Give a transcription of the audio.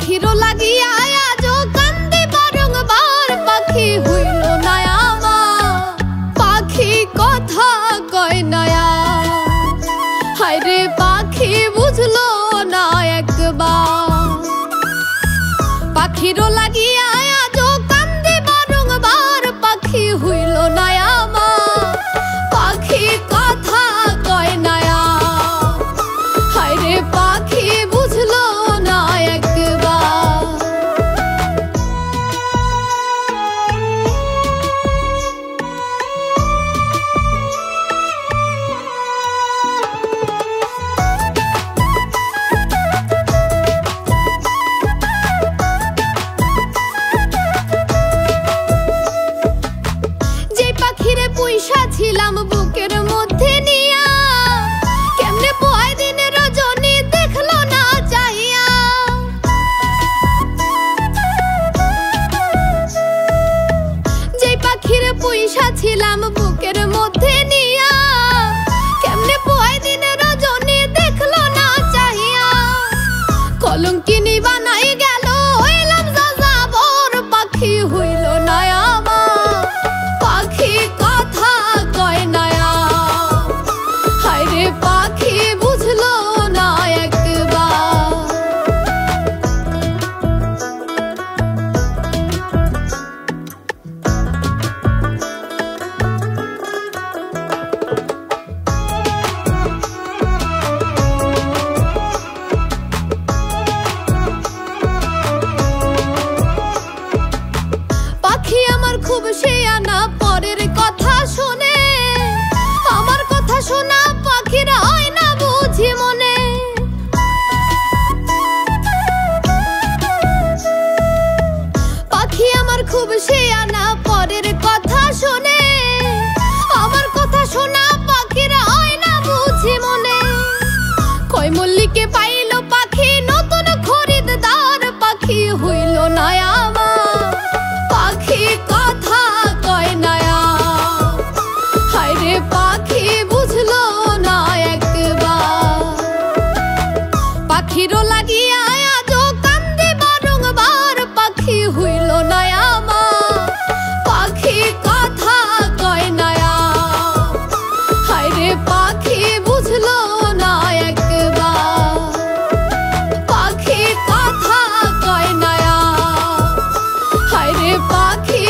পাখিরও লাগিয়া আজও কান্দি বারংবার, পাখি হইল না আমার, পাখি কথা কয় না। হায়রে পাখি বুঝলো না একবার, পাখিরও লাগিয়া আজও কান্দি বারংবার, পাখি হইল না আমার, পাখি কথা কয় না। হায়রে পাখি বুঝলো না একবার। যে পাখিরে পুইসা ছিলাম বুকের মধ্যে নিয়া, কেমনে পয় দিন রজনী দেখলো না চাইয়া। যে পাখিরে পুইসা ছিলাম বুকের মধ্যে নিয়া, কেমনে পয় দিন রজনী দেখলো না চাইয়া। কলঙ্কিনী বানাই গেল হইলাম যাযাবর, পাখি হইল না আমার, পাখি কথা কয় না। হায়রে পাখি বুঝলো না একবার। পাখি আমার খুব শেয়ানা, পরের কথা শুনে, আমার কথা শোনা পাখির হয় না বুঝি মনে। পাখি আমার খুব শেয়ানা, পরের কথা শুনে, আমার কথা শোনা পাখির হয় না বুঝি মনে। কয় মল্লিকে পাইল পাখি নতুন খরিদদার, পাখি হইল না আমার, পাখি কথা কয় না। হায়রে পাখি বুঝলো না একবার, পাখিরও লাগিয়া আজও কান্দি বারংবার, পাখি হইল না আমার, পাখি কথা কয় না। হায়রে পাখি বুঝলো না একবার, পাখি কথা কয় না। হায়রে পাখি